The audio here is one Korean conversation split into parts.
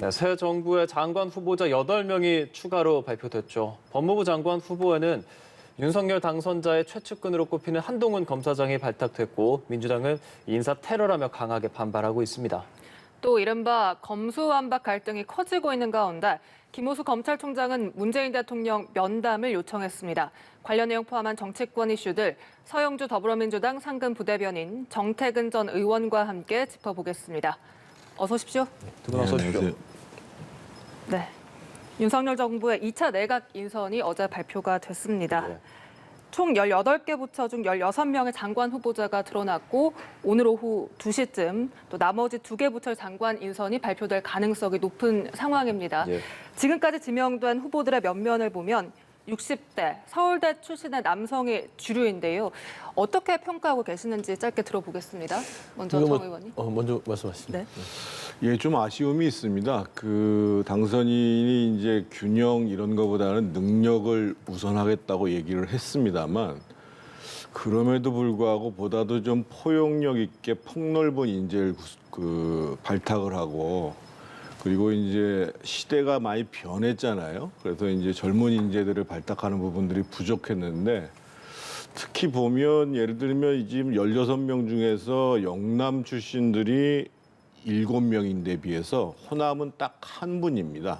네, 새 정부의 장관 후보자 8명이 추가로 발표됐죠. 법무부 장관 후보에는 윤석열 당선자의 최측근으로 꼽히는 한동훈 검사장이 발탁됐고 민주당은 인사 테러라며 강하게 반발하고 있습니다. 또 이른바 검수완박 갈등이 커지고 있는 가운데 김호수 검찰총장은 문재인 대통령 면담을 요청했습니다. 관련 내용 포함한 정치권 이슈들 서영주 더불어민주당 상근 부대변인 정태근 전 의원과 함께 짚어보겠습니다. 어서 오십시오. 두 분 어서 오십시오. 네. 윤석열 정부의 2차 내각 인선이 어제 발표가 됐습니다. 네. 총 18개 부처 중 16명의 장관 후보자가 드러났고 오늘 오후 2시쯤 또 나머지 2개 부처 장관 인선이 발표될 가능성이 높은 상황입니다. 예. 지금까지 지명된 후보들의 면면을 보면 60대 서울대 출신의 남성이 주류인데요. 어떻게 평가하고 계시는지 짧게 들어보겠습니다. 먼저 정 의원님. 먼저 말씀하시죠. 네. 예, 좀 아쉬움이 있습니다. 그 당선인이 이제 균형 이런 거보다는 능력을 우선하겠다고 얘기를 했습니다만 그럼에도 불구하고 보다도 좀 포용력 있게 폭넓은 인재를 발탁을 하고 그리고 이제 시대가 많이 변했잖아요. 그래서 이제 젊은 인재들을 발탁하는 부분들이 부족했는데 특히 보면 예를 들면 지금 16명 중에서 영남 출신들이 7명인데 비해서 호남은 딱 한 분입니다.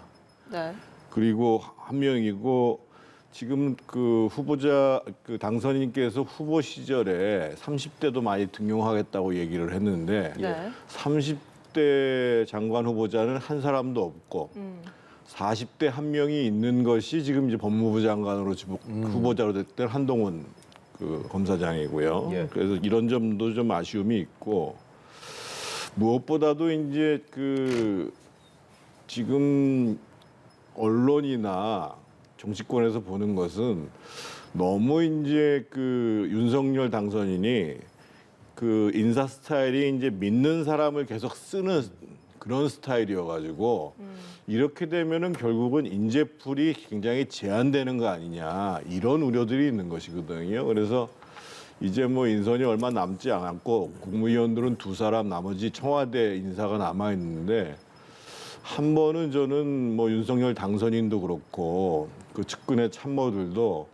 네. 그리고 한 명이고 지금 그 후보자 그 당선인께서 후보 시절에 30대도 많이 등용하겠다고 얘기를 했는데 네. 30대 장관 후보자는 한 사람도 없고 40대 한 명이 있는 것이 지금 이제 법무부 장관으로 후보자로 됐던 한동훈 그 검사장이고요. 예. 그래서 이런 점도 좀 아쉬움이 있고 무엇보다도 이제 그 지금 언론이나 정치권에서 보는 것은 너무 이제 그 윤석열 당선인이 그 인사 스타일이 이제 믿는 사람을 계속 쓰는 그런 스타일이어가지고 이렇게 되면은 결국은 인재풀이 굉장히 제한되는 거 아니냐 이런 우려들이 있는 것이거든요. 그래서 이제 뭐 인선이 얼마 남지 않았고 국무위원들은 2사람 나머지 청와대 인사가 남아 있는데 한 번은 저는 뭐 윤석열 당선인도 그렇고 그 측근의 참모들도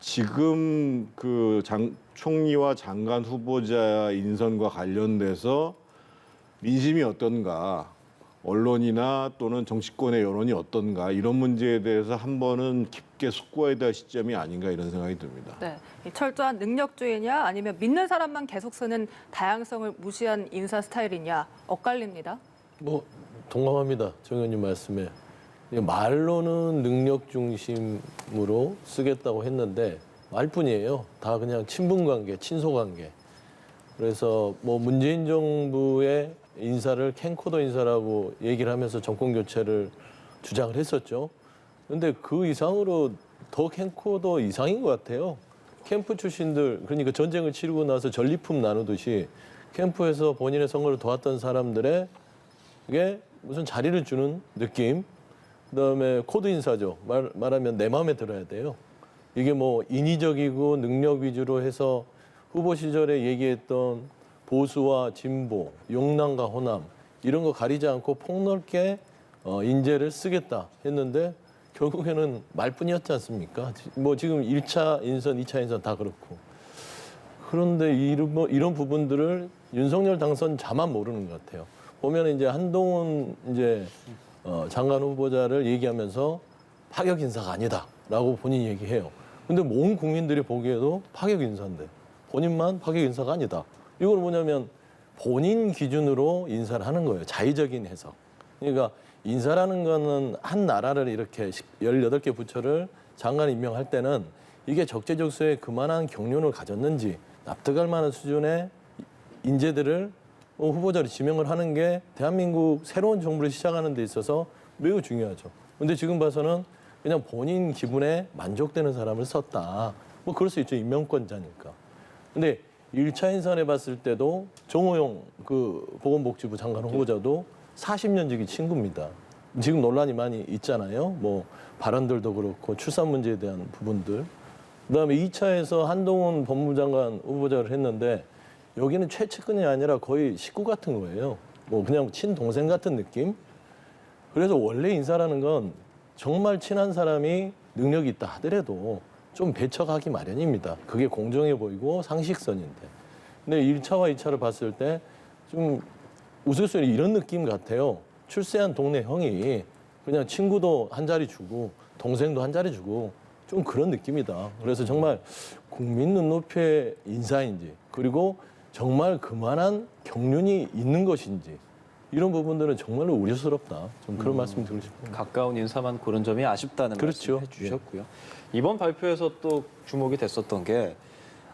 지금 그 총리와 장관 후보자 인선과 관련돼서 민심이 어떤가, 언론이나 또는 정치권의 여론이 어떤가 이런 문제에 대해서 한 번은 깊게 숙고해야 될 시점이 아닌가 이런 생각이 듭니다. 네. 철저한 능력주의냐 아니면 믿는 사람만 계속 쓰는 다양성을 무시한 인사 스타일이냐 엇갈립니다. 뭐 동감합니다. 정 의원님 말씀에. 말로는 능력 중심으로 쓰겠다고 했는데 말뿐이에요. 다 그냥 친분관계, 친소관계. 그래서 뭐 문재인 정부의 인사를 캠코더 인사라고 얘기를 하면서 정권 교체를 주장을 했었죠. 그런데 그 이상으로 더 캠코더 이상인 것 같아요. 캠프 출신들, 그러니까 전쟁을 치르고 나서 전리품 나누듯이 캠프에서 본인의 선거를 도왔던 사람들에게 무슨 자리를 주는 느낌. 그다음에 코드 인사죠. 말하면 내 마음에 들어야 돼요. 이게 뭐 인위적이고 능력 위주로 해서 후보 시절에 얘기했던 보수와 진보, 용남과 호남 이런 거 가리지 않고 폭넓게 인재를 쓰겠다 했는데 결국에는 말뿐이었지 않습니까? 뭐 지금 1차 인선, 2차 인선 다 그렇고. 그런데 이런 부분들을 윤석열 당선자만 모르는 것 같아요. 보면 이제 한동훈 이제 장관 후보자를 얘기하면서 파격 인사가 아니다라고 본인이 얘기해요. 근데 온 국민들이 보기에도 파격 인사인데 본인만 파격 인사가 아니다. 이건 뭐냐면 본인 기준으로 인사를 하는 거예요. 자의적인 해석. 그러니까 인사라는 거는 한 나라를 이렇게 18개 부처를 장관 임명할 때는 이게 적재적소에 그만한 경륜을 가졌는지 납득할 만한 수준의 인재들을 후보자로 지명을 하는 게 대한민국 새로운 정부를 시작하는 데 있어서 매우 중요하죠. 근데 지금 봐서는 그냥 본인 기분에 만족되는 사람을 썼다. 뭐 그럴 수 있죠. 임명권자니까. 근데 1차 인선해 봤을 때도 정호영 그 보건복지부 장관 후보자도 40년 지기 친구입니다. 지금 논란이 많이 있잖아요. 뭐 발언들도 그렇고 출산 문제에 대한 부분들. 그다음에 2차에서 한동훈 법무부 장관 후보자를 했는데 여기는 최측근이 아니라 거의 식구 같은 거예요. 뭐 그냥 친동생 같은 느낌. 그래서 원래 인사라는 건 정말 친한 사람이 능력이 있다 하더라도 좀 배척하기 마련입니다. 그게 공정해 보이고 상식선인데. 근데 1차와 2차를 봤을 때 좀 우스갯소리 이런 느낌 같아요. 출세한 동네 형이 그냥 친구도 한 자리 주고 동생도 한 자리 주고 좀 그런 느낌이다. 그래서 정말 국민 눈높이의 인사인지 그리고 정말 그만한 경륜이 있는 것인지 이런 부분들은 정말로 우려스럽다. 좀 그런 말씀 드리고 싶습니다. 가까운 인사만 고른 점이 아쉽다는 그렇죠. 말씀 해주셨고요. 이번 발표에서 또 주목이 됐었던 게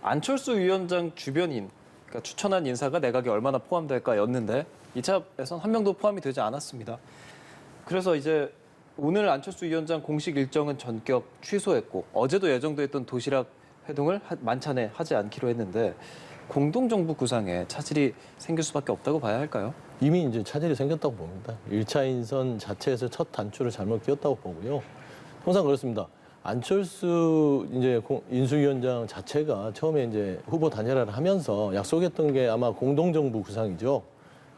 안철수 위원장 주변인, 그러니까 추천한 인사가 내각에 얼마나 포함될까였는데 2차에선 한 명도 포함이 되지 않았습니다. 그래서 이제 오늘 안철수 위원장 공식 일정은 전격 취소했고 어제도 예정돼 있던 도시락 회동을 만찬에 하지 않기로 했는데 공동정부 구상에 차질이 생길 수밖에 없다고 봐야 할까요? 이미 이제 차질이 생겼다고 봅니다. 1차 인선 자체에서 첫 단추를 잘못 끼웠다고 보고요. 항상 그렇습니다. 안철수 이제 인수위원장 자체가 처음에 이제 후보 단일화를 하면서 약속했던 게 아마 공동정부 구상이죠.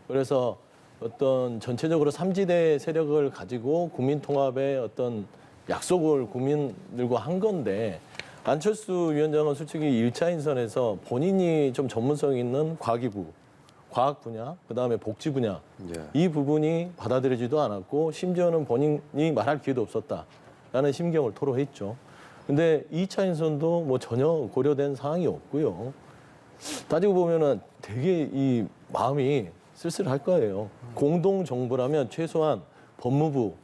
그래서 어떤 전체적으로 삼지대 세력을 가지고 국민 통합의 어떤 약속을 국민들과 한 건데 안철수 위원장은 솔직히 1차 인선에서 본인이 좀 전문성 있는 과기부, 과학 분야, 그다음에 복지 분야 이 부분이 받아들여지도 않았고 심지어는 본인이 말할 기회도 없었다라는 심경을 토로했죠. 근데 2차 인선도 뭐 전혀 고려된 사항이 없고요. 따지고 보면은 되게 이 마음이 쓸쓸할 거예요. 공동 정부라면 최소한 법무부,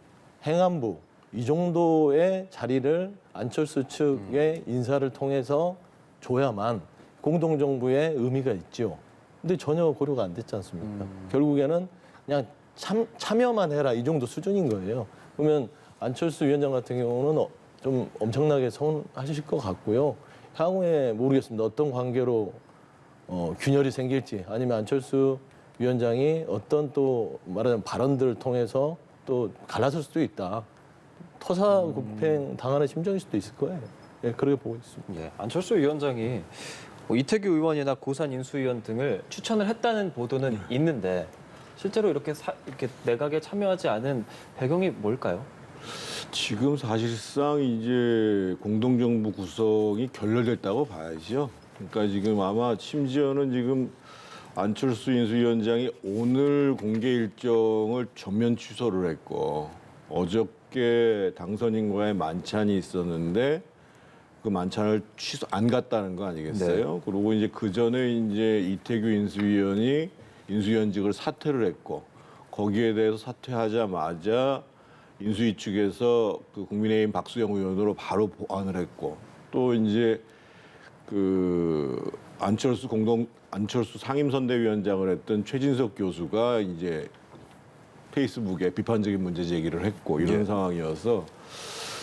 행안부 이 정도의 자리를 안철수 측의 인사를 통해서 줘야만 공동 정부의 의미가 있죠. 근데 전혀 고려가 안 됐지 않습니까? 결국에는 그냥 참여만 해라 이 정도 수준인 거예요. 그러면 안철수 위원장 같은 경우는 좀 엄청나게 서운하실 것 같고요. 향후에 모르겠습니다. 어떤 관계로 균열이 생길지 아니면 안철수 위원장이 어떤 또 말하자면 발언들을 통해서 또 갈라설 수도 있다. 토사구팽 당하는 심정일 수도 있을 거예요. 예, 그렇게 보고 있습니다. 예, 안철수 위원장이 뭐 이태규 의원이나 고산 인수위원 등을 추천을 했다는 보도는 있는데 실제로 이렇게 내각에 참여하지 않은 배경이 뭘까요? 지금 사실상 이제 공동정부 구성이 결렬됐다고 봐야죠. 그러니까 지금 아마 심지어는 지금 안철수 인수위원장이 오늘 공개 일정을 전면 취소를 했고 어저께 당선인과의 만찬이 있었는데 그 만찬을 안 갔다는 거 아니겠어요? 네. 그리고 이제 그 전에 이제 이태규 인수위원이 인수위원직을 사퇴를 했고 거기에 대해서 사퇴하자마자 인수위 측에서 그 국민의힘 박수영 의원으로 바로 보완을 했고 또 이제 그 안철수 상임선대위원장을 했던 최진석 교수가 이제 페이스북에 비판적인 문제 제기를 했고 이런 상황이어서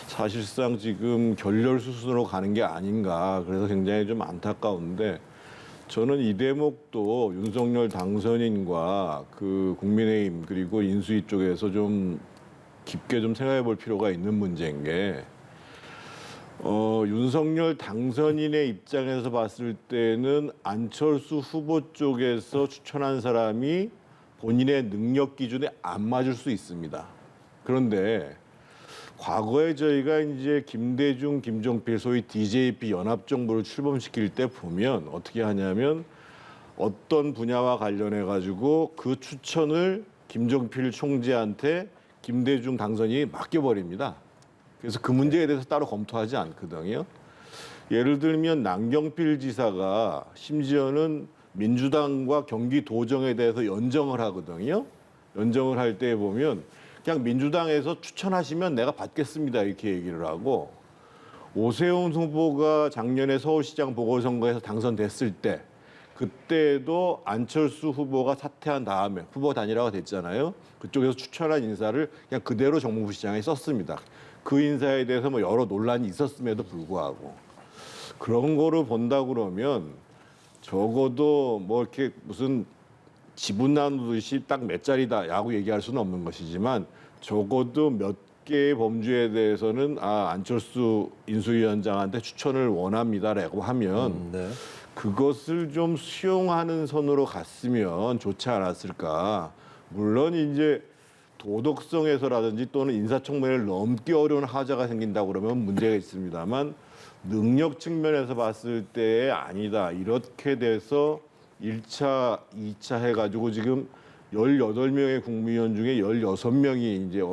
사실상 지금 결렬 수순으로 가는 게 아닌가 그래서 굉장히 좀 안타까운데 저는 이 대목도 윤석열 당선인과 그 국민의힘 그리고 인수위 쪽에서 좀 깊게 좀 생각해 볼 필요가 있는 문제인 게 윤석열 당선인의 입장에서 봤을 때는 안철수 후보 쪽에서 추천한 사람이 본인의 능력 기준에 안 맞을 수 있습니다. 그런데 과거에 저희가 이제 김대중, 김종필 소위 DJP 연합정부를 출범시킬 때 보면 어떻게 하냐면 어떤 분야와 관련해 가지고 그 추천을 김종필 총재한테 김대중 당선인이 맡겨버립니다. 그래서 그 문제에 대해서 따로 검토하지 않거든요. 예를 들면 남경필 지사가 심지어는 민주당과 경기도정에 대해서 연정을 하거든요. 연정을 할 때 보면 그냥 민주당에서 추천하시면 내가 받겠습니다 이렇게 얘기를 하고 오세훈 후보가 작년에 서울시장 보궐선거에서 당선됐을 때 그때도 안철수 후보가 사퇴한 다음에 후보 단일화가 됐잖아요. 그쪽에서 추천한 인사를 그냥 그대로 정무부 시장에 썼습니다. 그 인사에 대해서 뭐 여러 논란이 있었음에도 불구하고 그런 거를 본다 그러면 적어도 뭐 이렇게 무슨 지분 나누듯이 딱 몇 자리다 야구 얘기할 수는 없는 것이지만 적어도 몇 개의 범주에 대해서는 안철수 인수위원장한테 추천을 원합니다라고 하면 네. 그것을 좀 수용하는 선으로 갔으면 좋지 않았을까. 물론 이제 도덕성에서라든지 또는 인사청문회를 넘기 어려운 하자가 생긴다고 그러면 문제가 있습니다만 능력 측면에서 봤을 때 아니다. 이렇게 돼서 1차, 2차 해가지고 지금 18명의 국무위원 중에 16명이 이제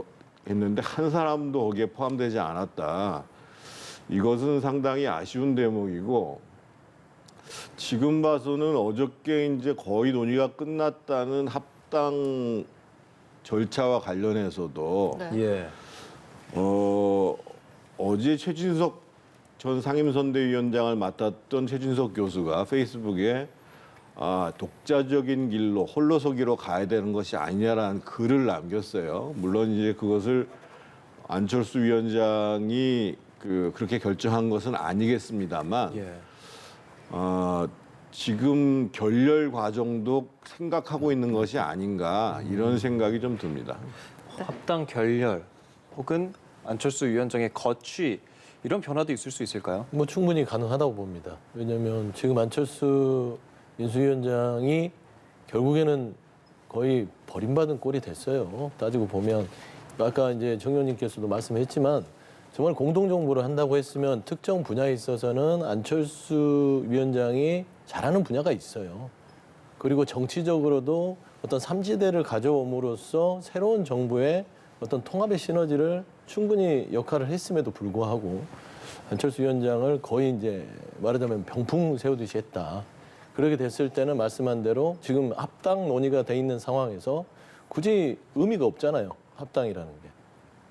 했는데 한 사람도 거기에 포함되지 않았다. 이것은 상당히 아쉬운 대목이고 지금 봐서는 어저께 이제 거의 논의가 끝났다는 합당 절차와 관련해서도 네. 예. 어제 최진석 전 상임선대위원장을 맡았던 최진석 교수가 페이스북에 독자적인 길로 홀로서기로 가야 되는 것이 아니냐라는 글을 남겼어요. 물론 이제 그것을 안철수 위원장이 그렇게 결정한 것은 아니겠습니다만 예. 지금 결렬 과정도 생각하고 있는 것이 아닌가 이런 생각이 좀 듭니다. 합당 결렬 혹은 안철수 위원장의 거취 이런 변화도 있을 수 있을까요? 뭐 충분히 가능하다고 봅니다. 왜냐하면 지금 안철수 인수위원장이 결국에는 거의 버림받은 꼴이 됐어요. 따지고 보면 아까 이제 정 의원님께서도 말씀했지만 정말 공동정부를 한다고 했으면 특정 분야에 있어서는 안철수 위원장이 잘하는 분야가 있어요. 그리고 정치적으로도 어떤 삼지대를 가져옴으로써 새로운 정부의 어떤 통합의 시너지를 충분히 역할을 했음에도 불구하고 안철수 위원장을 거의 이제 말하자면 병풍 세우듯이 했다. 그렇게 됐을 때는 말씀한 대로 지금 합당 논의가 돼 있는 상황에서 굳이 의미가 없잖아요. 합당이라는 게.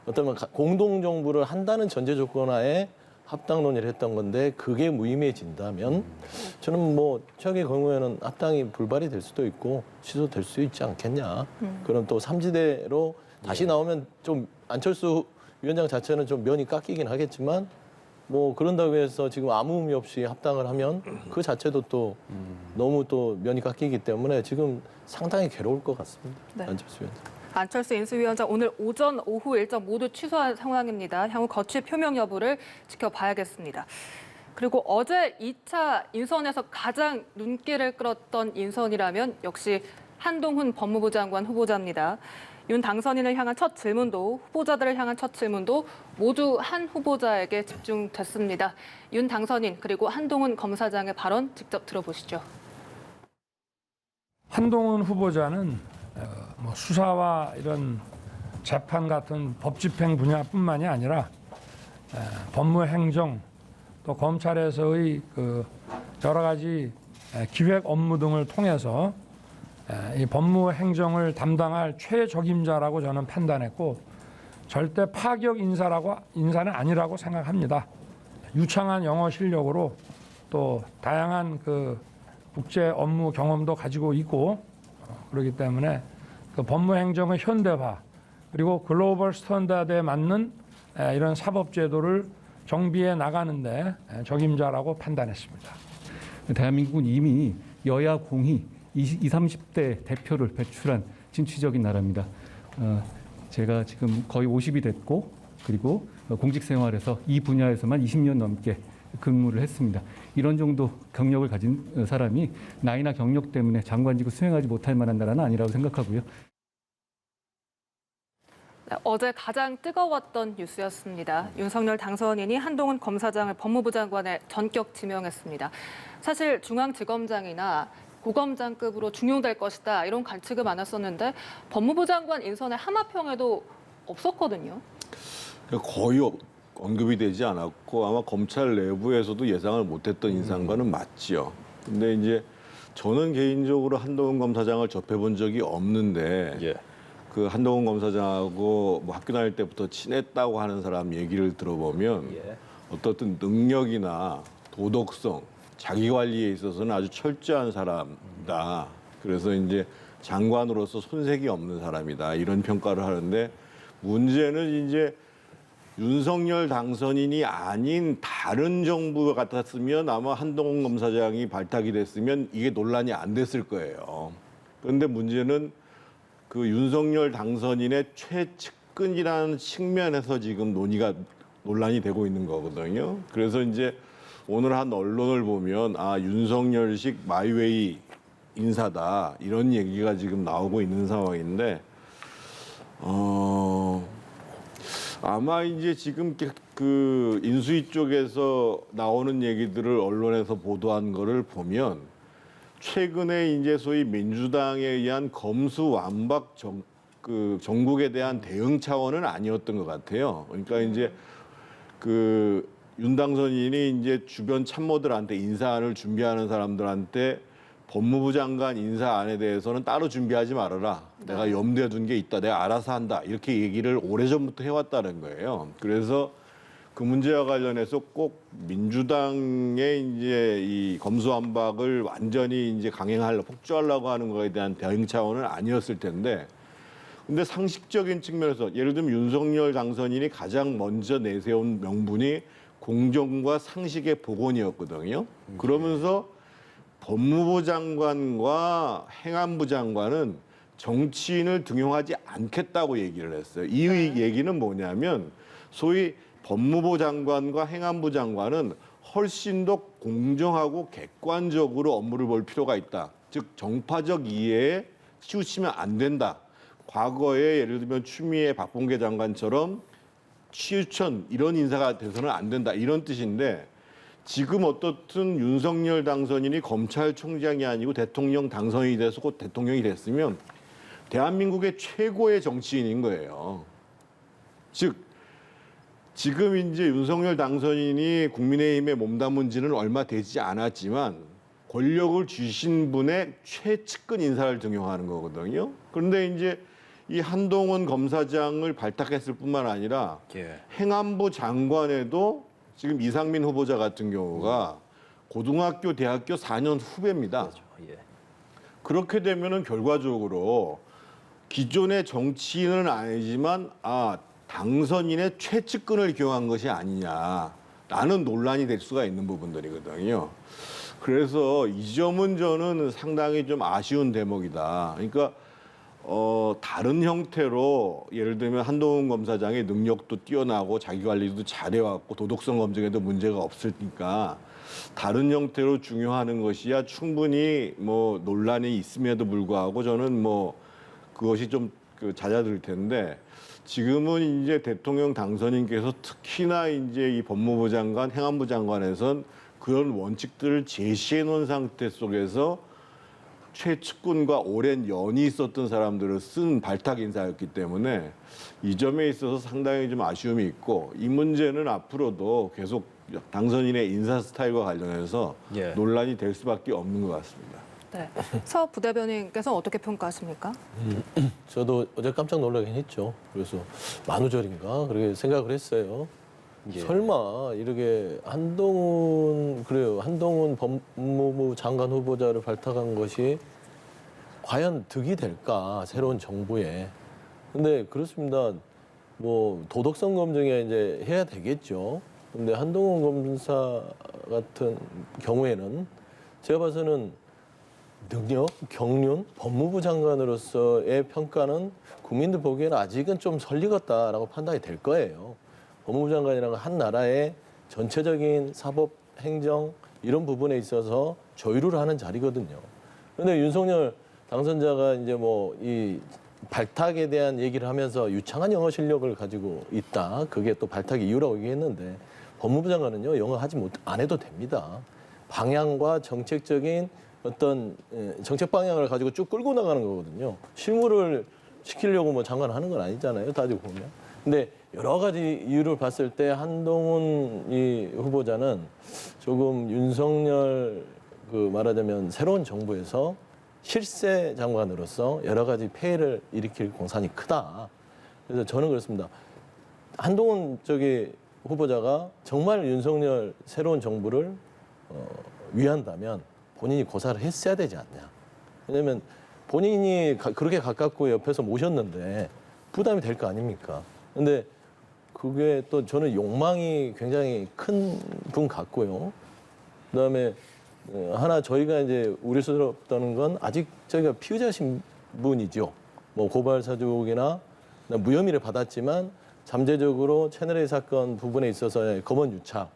어쩌면 공동정부를 한다는 전제 조건 하에 합당 논의를 했던 건데 그게 무의미해진다면 저는 뭐 최악의 경우에는 합당이 불발이 될 수도 있고 취소될 수 있지 않겠냐. 그럼 또 삼지대로 다시 나오면 좀 안철수 위원장 자체는 좀 면이 깎이긴 하겠지만 뭐 그런다고 해서 지금 아무 의미 없이 합당을 하면 그 자체도 또 너무 또 면이 깎이기 때문에 지금 상당히 괴로울 것 같습니다. 네. 안철수 위원장. 안철수 인수위원장 오늘 오전, 오후 일정 모두 취소한 상황입니다. 향후 거취 표명 여부를 지켜봐야겠습니다. 그리고 어제 2차 인선에서 가장 눈길을 끌었던 인선이라면 역시 한동훈 법무부 장관 후보자입니다. 윤 당선인을 향한 첫 질문도 후보자들을 향한 첫 질문도 모두 한 후보자에게 집중됐습니다. 윤 당선인 그리고 한동훈 검사장의 발언 직접 들어보시죠. 한동훈 후보자는 뭐 수사와 이런 재판 같은 법 집행 분야뿐만이 아니라 법무행정 또 검찰에서의 그 여러 가지 기획 업무 등을 통해서 이 법무행정을 담당할 최적임자라고 저는 판단했고 절대 파격 인사는 아니라고 생각합니다. 유창한 영어 실력으로 또 다양한 그 국제 업무 경험도 가지고 있고 그렇기 때문에 그 법무행정의 현대화 그리고 글로벌 스탠다드에 맞는 이런 사법제도를 정비해 나가는데 적임자라고 판단했습니다. 대한민국은 이미 여야 공히 20, 30대 대표를 배출한 진취적인 나라입니다. 제가 지금 거의 50이 됐고 그리고 공직 생활에서 이 분야에서만 20년 넘게 근무를 했습니다. 이런 정도 경력을 가진 사람이 나이나 경력 때문에 장관직을 수행하지 못할 만한 나라는 아니라고 생각하고요. 네, 어제 가장 뜨거웠던 뉴스였습니다. 윤석열 당선인이 한동훈 검사장을 법무부 장관에 전격 지명했습니다. 사실 중앙지검장이나 고검장급으로 중용될 것이다 이런 관측이 많았었는데 법무부 장관 인선의 하마평에도 없었거든요. 거의 언급이 되지 않았고 아마 검찰 내부에서도 예상을 못했던 인상과는 맞지요. 근데 이제 저는 개인적으로 한동훈 검사장을 접해본 적이 없는데 예. 그 한동훈 검사장하고 뭐 학교 다닐 때부터 친했다고 하는 사람 얘기를 들어보면 예. 어떻든 능력이나 도덕성, 자기 관리에 있어서는 아주 철저한 사람이다. 그래서 이제 장관으로서 손색이 없는 사람이다. 이런 평가를 하는데 문제는 이제 윤석열 당선인이 아닌 다른 정부 같았으면 아마 한동훈 검사장이 발탁이 됐으면 이게 논란이 안 됐을 거예요. 그런데 문제는 그 윤석열 당선인의 최측근이라는 측면에서 지금 논란이 되고 있는 거거든요. 그래서 이제 오늘 한 언론을 보면 윤석열식 마이웨이 인사다 이런 얘기가 지금 나오고 있는 상황인데 아마 이제 지금 그 인수위 쪽에서 나오는 얘기들을 언론에서 보도한 거를 보면 최근에 이제 소위 민주당에 의한 검수완박 정국에 대한 대응 차원은 아니었던 것 같아요. 그러니까 이제 그 윤 당선인이 이제 주변 참모들한테 인사안을 준비하는 사람들한테 법무부 장관 인사안에 대해서는 따로 준비하지 말아라. 내가 염두에 둔 게 있다. 내가 알아서 한다. 이렇게 얘기를 오래전부터 해왔다는 거예요. 그래서 그 문제와 관련해서 꼭 민주당의 이제 이 검수완박을 완전히 이제 폭주하려고 하는 거에 대한 대응 차원은 아니었을 텐데, 근데 상식적인 측면에서 예를 들면 윤석열 당선인이 가장 먼저 내세운 명분이 공정과 상식의 복원이었거든요. 그러면서 법무부 장관과 행안부 장관은 정치인을 등용하지 않겠다고 얘기를 했어요. 이 얘기는 뭐냐면 소위 법무부 장관과 행안부 장관은 훨씬 더 공정하고 객관적으로 업무를 볼 필요가 있다. 즉 정파적 이해에 치우치면 안 된다. 과거에 예를 들면 추미애 박범계 장관처럼 취유천 이런 인사가 돼서는 안 된다. 이런 뜻인데 지금 어떻든 윤석열 당선인이 검찰총장이 아니고 대통령 당선인이 돼서 곧 대통령이 됐으면 대한민국의 최고의 정치인인 거예요. 즉 지금 이제 윤석열 당선인이 국민의힘에 몸담은 지는 얼마 되지 않았지만 권력을 쥐신 분의 최측근 인사를 등용하는 거거든요. 그런데 이제 이 한동훈 검사장을 발탁했을 뿐만 아니라 행안부 장관에도 지금 이상민 후보자 같은 경우가 고등학교, 대학교 4년 후배입니다. 그렇게 되면은 결과적으로 기존의 정치인은 아니지만 당선인의 최측근을 기용한 것이 아니냐라는 논란이 될 수가 있는 부분들이거든요. 그래서 이 점은 저는 상당히 좀 아쉬운 대목이다. 그러니까 다른 형태로 예를 들면 한동훈 검사장의 능력도 뛰어나고 자기 관리도 잘해왔고 도덕성 검증에도 문제가 없으니까 다른 형태로 중요하는 것이야 충분히 뭐 논란이 있음에도 불구하고 저는 뭐 그것이 좀 잦아들 텐데 지금은 이제 대통령 당선인께서 특히나 이제 이 법무부 장관, 행안부 장관에선 그런 원칙들을 제시해 놓은 상태 속에서 최측근과 오랜 연이 있었던 사람들을 쓴 발탁 인사였기 때문에 이 점에 있어서 상당히 좀 아쉬움이 있고 이 문제는 앞으로도 계속 당선인의 인사 스타일과 관련해서 논란이 될 수밖에 없는 것 같습니다. 네. 서 부대변인께서 어떻게 평가하십니까? 저도 어제 깜짝 놀라긴 했죠. 그래서 만우절인가 그렇게 생각을 했어요. 설마 이렇게 한동훈 법무부 장관 후보자를 발탁한 것이 과연 득이 될까 새로운 정부에. 근데 그렇습니다. 뭐 도덕성 검증에 이제 해야 되겠죠. 근데 한동훈 검사 같은 경우에는 제가 봐서는 능력, 경륜, 법무부 장관으로서의 평가는 국민들 보기에는 아직은 좀 설리겠다라고 판단이 될 거예요. 법무부 장관이라는 건 한 나라의 전체적인 사법, 행정 이런 부분에 있어서 조율을 하는 자리거든요. 그런데 윤석열 당선자가 이제 뭐 이 발탁에 대한 얘기를 하면서 유창한 영어 실력을 가지고 있다. 그게 또 발탁의 이유라고 얘기했는데 법무부 장관은요 영어 안 해도 됩니다. 방향과 정책적인 어떤 정책 방향을 가지고 쭉 끌고 나가는 거거든요. 실무를 시키려고 뭐 장관 하는 건 아니잖아요. 따지고 보면. 근데 여러 가지 이유를 봤을 때 한동훈 이 후보자는 조금 윤석열 말하자면 새로운 정부에서 실세 장관으로서 여러 가지 폐해를 일으킬 공산이 크다. 그래서 저는 그렇습니다. 한동훈 후보자가 정말 윤석열 새로운 정부를 위한다면 본인이 고사를 했어야 되지 않냐. 왜냐하면 본인이 그렇게 가깝고 옆에서 모셨는데 부담이 될 거 아닙니까? 근데 그게 또 저는 욕망이 굉장히 큰 분 같고요. 그다음에 하나 저희가 이제 우려스럽다는 건 아직 저희가 피의자 신분이죠. 뭐 고발 사주국이나 무혐의를 받았지만 잠재적으로 채널A 사건 부분에 있어서의 검언 유착.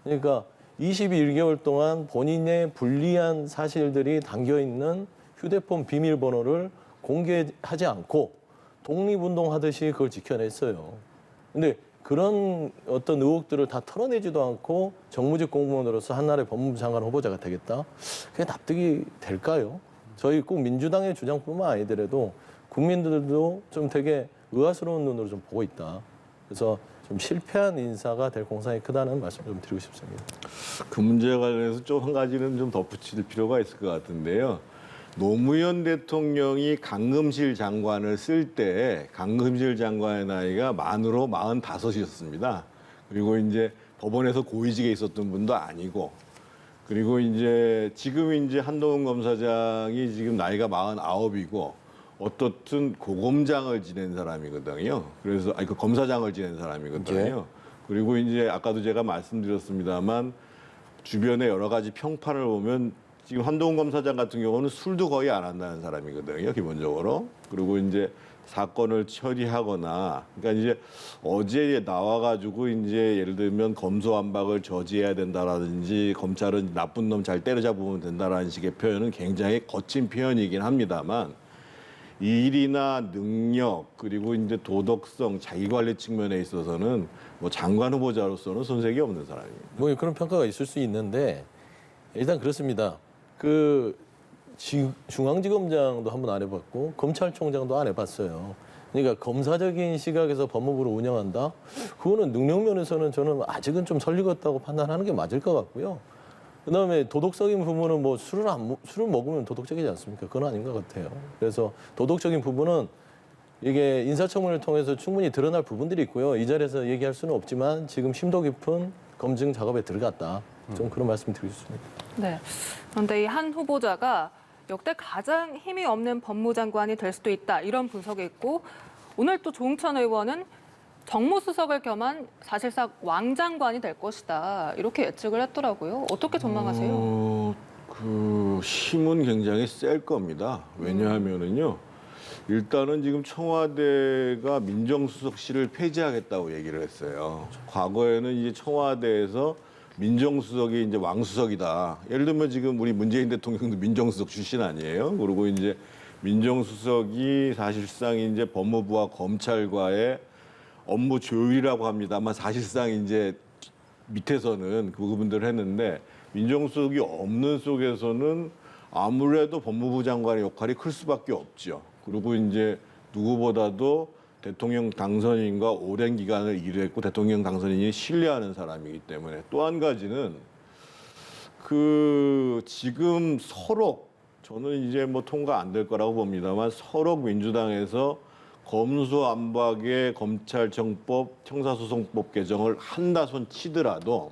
그러니까 21개월 동안 본인의 불리한 사실들이 담겨 있는 휴대폰 비밀번호를 공개하지 않고 독립운동 하듯이 그걸 지켜냈어요. 근데 그런 어떤 의혹들을 다 털어내지도 않고 정무직 공무원으로서 한나라의 법무부 장관 후보자가 되겠다? 그게 납득이 될까요? 저희 꼭 민주당의 주장뿐만 아니더라도 국민들도 좀 되게 의아스러운 눈으로 좀 보고 있다. 그래서 좀 실패한 인사가 될 공산이 크다는 말씀 좀 드리고 싶습니다. 그 문제에 관련해서 좀 한 가지는 좀 덧붙일 필요가 있을 것 같은데요. 노무현 대통령이 강금실 장관을 쓸 때 강금실 장관의 나이가 만으로 45이었습니다. 그리고 이제 법원에서 고위직에 있었던 분도 아니고, 그리고 이제 지금 이제 한동훈 검사장이 지금 나이가 49이고 어떻든 고검장을 지낸 사람이거든요. 그래서 그 검사장을 지낸 사람이거든요. 그리고 이제 아까도 제가 말씀드렸습니다만 주변의 여러 가지 평판을 보면 지금 한동훈 검사장 같은 경우는 술도 거의 안 한다는 사람이거든요, 기본적으로. 그리고 이제 사건을 처리하거나, 그러니까 이제 어제 나와가지고 이제 예를 들면 검소완박을 저지해야 된다라든지 검찰은 나쁜 놈 잘 때려잡으면 된다라는 식의 표현은 굉장히 거친 표현이긴 합니다만 일이나 능력 그리고 이제 도덕성, 자기관리 측면에 있어서는 뭐 장관 후보자로서는 손색이 없는 사람입니다. 뭐 그런 평가가 있을 수 있는데 일단 그렇습니다. 그 중앙지검장도 한번 안 해봤고 검찰총장도 안 해봤어요. 그러니까 검사적인 시각에서 법무부를 운영한다? 그거는 능력면에서는 저는 아직은 좀 설리겠다고 판단하는 게 맞을 것 같고요. 그다음에 도덕적인 부분은 뭐 술을 먹으면 도덕적이지 않습니까? 그건 아닌 것 같아요. 그래서 도덕적인 부분은 이게 인사청문회를 통해서 충분히 드러날 부분들이 있고요. 이 자리에서 얘기할 수는 없지만 지금 심도 깊은 검증 작업에 들어갔다. 좀 그런 말씀 드리고 싶습니다. 네. 그런데 이 한 후보자가 역대 가장 힘이 없는 법무장관이 될 수도 있다. 이런 분석이 있고 오늘 또 조응천 의원은 정무수석을 겸한 사실상 왕장관이 될 것이다. 이렇게 예측을 했더라고요. 어떻게 전망하세요? 그 힘은 굉장히 셀 겁니다. 왜냐하면은요. 일단은 지금 청와대가 민정수석실을 폐지하겠다고 얘기를 했어요. 과거에는 이제 청와대에서 민정수석이 이제 왕수석이다. 예를 들면 지금 우리 문재인 대통령도 민정수석 출신 아니에요. 그리고 이제 민정수석이 사실상 이제 법무부와 검찰과의 업무 조율이라고 합니다만 사실상 이제 밑에서는 그 부분들을 했는데 민정수석이 없는 속에서는 아무래도 법무부 장관의 역할이 클 수밖에 없죠. 그리고 이제 누구보다도 대통령 당선인과 오랜 기간을 일했고 대통령 당선인이 신뢰하는 사람이기 때문에 또 한 가지는 그 지금 서록 저는 이제 뭐 통과 안 될 거라고 봅니다만 서록 민주당에서 검수안박의 검찰청법, 형사소송법 개정을 한다 손 치더라도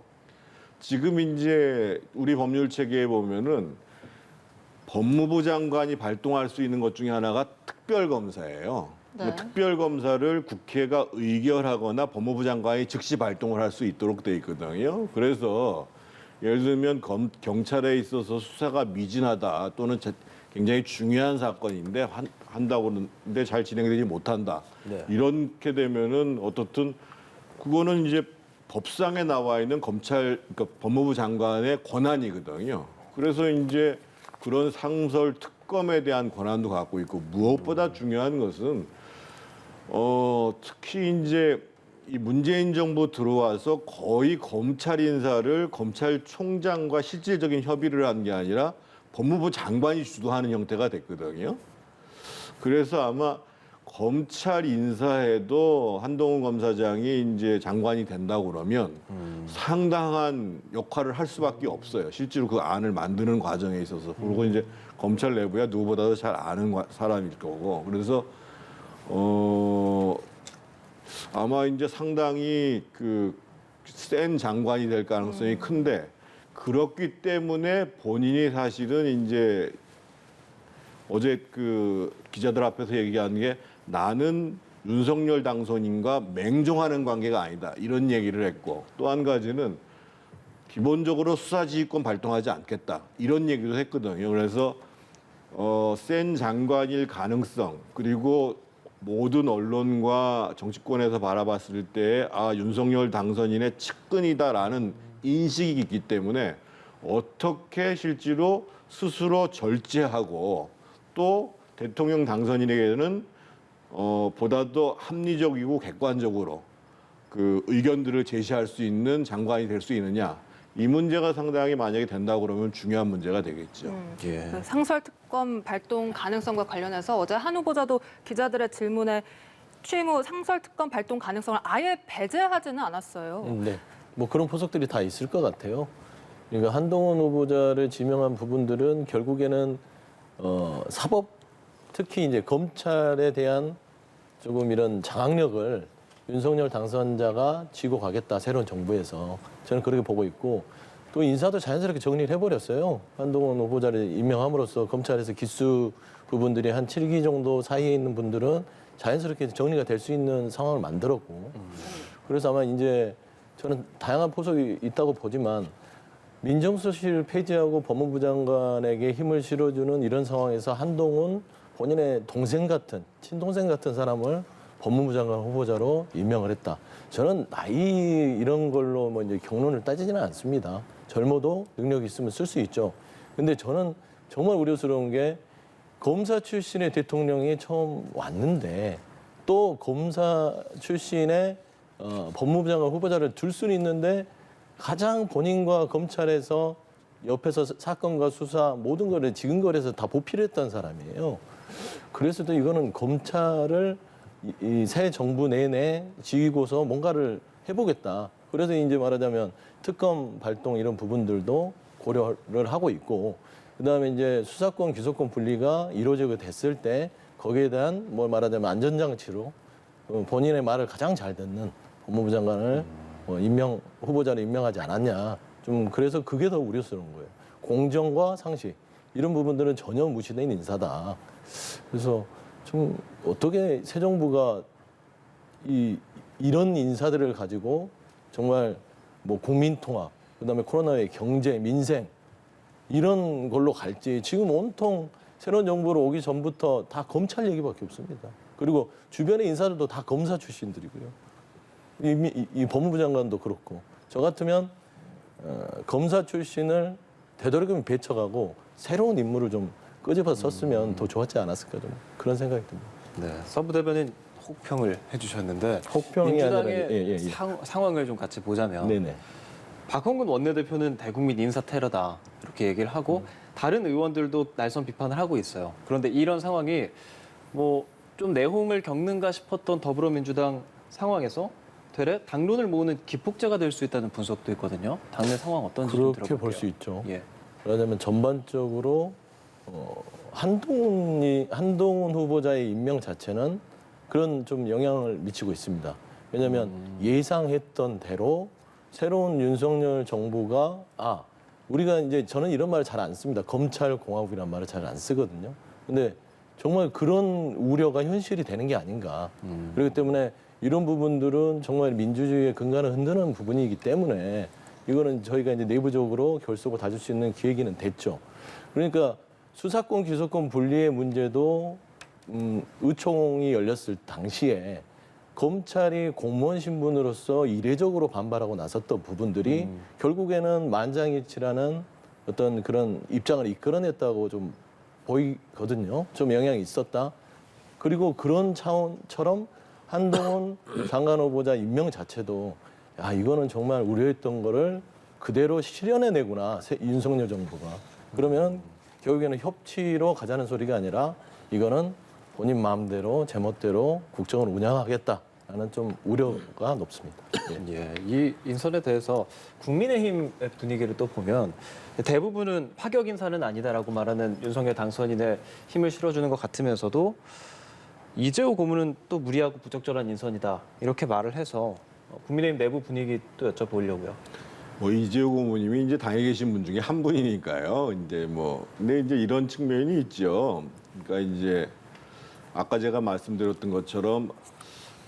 지금 이제 우리 법률 체계에 보면은 법무부 장관이 발동할 수 있는 것 중에 하나가 특별검사예요. 네. 특별검사를 국회가 의결하거나 법무부 장관이 즉시 발동을 할 수 있도록 돼 있거든요. 그래서 예를 들면 경찰에 있어서 수사가 미진하다 또는 굉장히 중요한 사건인데 한다고 하는데 잘 진행되지 못한다. 네. 이렇게 되면은 어떻든 그거는 이제 법상에 나와 있는 그러니까 법무부 장관의 권한이거든요. 그래서 이제 그런 상설 특검에 대한 권한도 갖고 있고 무엇보다 중요한 것은 특히 이제 이 문재인 정부 들어와서 거의 검찰 인사를 검찰총장과 실질적인 협의를 한 게 아니라 법무부 장관이 주도하는 형태가 됐거든요. 그래서 아마 검찰 인사에도 한동훈 검사장이 이제 장관이 된다고 그러면 상당한 역할을 할 수밖에 없어요. 실제로 그 안을 만드는 과정에 있어서. 그리고 이제 검찰 내부야 누구보다도 잘 아는 사람일 거고. 그래서 아마 이제 상당히 그 센 장관이 될 가능성이 큰데 그렇기 때문에 본인이 사실은 이제 어제 그 기자들 앞에서 얘기한 게 나는 윤석열 당선인과 맹종하는 관계가 아니다. 이런 얘기를 했고 또 한 가지는 기본적으로 수사지휘권 발동하지 않겠다. 이런 얘기도 했거든요. 그래서 센 장관일 가능성 그리고 모든 언론과 정치권에서 바라봤을 때 윤석열 당선인의 측근이다라는 인식이 있기 때문에 어떻게 실제로 스스로 절제하고 또 대통령 당선인에게는 보다도 합리적이고 객관적으로 그 의견들을 제시할 수 있는 장관이 될 수 있느냐. 이 문제가 상당히 만약에 된다고 그러면 중요한 문제가 되겠죠. 예. 그 상설특검 발동 가능성과 관련해서 어제 한 후보자도 기자들의 질문에 취임 후 상설특검 발동 가능성을 아예 배제하지는 않았어요. 네. 뭐 그런 포석들이 다 있을 것 같아요. 그러니까 한동훈 후보자를 지명한 부분들은 결국에는 사법, 특히 이제 검찰에 대한 조금 이런 장악력을 윤석열 당선자가 쥐고 가겠다, 새로운 정부에서. 저는 그렇게 보고 있고, 또 인사도 자연스럽게 정리를 해버렸어요. 한동훈 후보자를 임명함으로써 검찰에서 기수 부분들이 한 7기 정도 사이에 있는 분들은 자연스럽게 정리가 될 수 있는 상황을 만들었고, 그래서 아마 이제 저는 다양한 포석이 있다고 보지만, 민정수실 폐지하고 법무부 장관에게 힘을 실어주는 이런 상황에서 한동훈 본인의 동생 같은, 친동생 같은 사람을 법무부 장관 후보자로 임명을 했다. 저는 나이 이런 걸로 뭐 이제 경론을 따지지는 않습니다. 젊어도 능력이 있으면 쓸 수 있죠. 근데 저는 정말 우려스러운 게 검사 출신의 대통령이 처음 왔는데 또 검사 출신의 법무부 장관 후보자를 둘 수는 있는데 가장 본인과 검찰에서 옆에서 사건과 수사 모든 거를 지근거려서 다 보필을 했던 사람이에요. 그래서도 이거는 검찰을 이 새 정부 내내 지휘고서 뭔가를 해보겠다. 그래서 이제 말하자면 특검 발동 이런 부분들도 고려를 하고 있고, 그다음에 이제 수사권 기소권 분리가 이루어지게 됐을 때 거기에 대한 뭐 말하자면 안전장치로 본인의 말을 가장 잘 듣는 법무부 장관을 임명 후보자를 임명하지 않았냐. 좀 그래서 그게 더 우려스러운 거예요. 공정과 상식 이런 부분들은 전혀 무시된 인사다. 그래서 좀 어떻게 새 정부가 이런 인사들을 가지고 정말 뭐 국민 통합, 그다음에 코로나의 경제, 민생 이런 걸로 갈지. 지금 온통 새로운 정부로 오기 전부터 다 검찰 얘기밖에 없습니다. 그리고 주변의 인사들도 다 검사 출신들이고요. 이 법무부 장관도 그렇고. 저 같으면 검사 출신을 되도록이면 배척하고 새로운 인물을 좀 끄집어 썼으면 더 좋았지 않았을까, 좀 그런 생각이 듭니다. 네, 서부 대변인 혹평을 해주셨는데 혹평이 민주당의 아니라 상황을 좀 같이 보자면 네네. 박홍근 원내대표는 대국민 인사 테러다 이렇게 얘기를 하고 다른 의원들도 날선 비판을 하고 있어요. 그런데 이런 상황이 뭐 좀 내홍을 겪는가 싶었던 더불어민주당 상황에서 되레 당론을 모으는 기폭제가 될 수 있다는 분석도 있거든요. 당내 상황 어떤지 좀 그렇게 들어볼게요. 볼 수 있죠. 예. 그러자면 전반적으로 한동훈 후보자의 임명 자체는 그런 좀 영향을 미치고 있습니다. 왜냐하면 예상했던 대로 새로운 윤석열 정부가 우리가 이제 저는 이런 말을 잘 안 씁니다. 검찰 공화국이란 말을 잘 안 쓰거든요. 근데 정말 그런 우려가 현실이 되는 게 아닌가. 그렇기 때문에 이런 부분들은 정말 민주주의의 근간을 흔드는 부분이기 때문에 이거는 저희가 이제 내부적으로 결속을 다질 수 있는 기획이 됐죠. 그러니까 수사권 기소권 분리의 문제도 의총이 열렸을 당시에 검찰이 공무원 신분으로서 이례적으로 반발하고 나섰던 부분들이 결국에는 만장일치라는 어떤 그런 입장을 이끌어냈다고 좀 보이거든요. 좀 영향이 있었다. 그리고 그런 차원처럼 한동훈 장관 후보자 임명 자체도 이거는 정말 우려했던 거를 그대로 실현해내구나, 윤석열 정부가. 그러면 결국에는 협치로 가자는 소리가 아니라 이거는 본인 마음대로 제멋대로 국정을 운영하겠다라는 좀 우려가 높습니다. 예, 이 인선에 대해서 국민의힘의 분위기를 또 보면 대부분은 파격 인사는 아니다라고 말하는 윤석열 당선인의 힘을 실어주는 것 같으면서도 이재호 고문은 또 무리하고 부적절한 인선이다 이렇게 말을 해서 국민의힘 내부 분위기 또 여쭤보려고요. 뭐 이재호 고모님이 이제 당에 계신 분 중에 한 분이니까요. 근데 이제 이런 측면이 있죠. 그러니까 이제 아까 제가 말씀드렸던 것처럼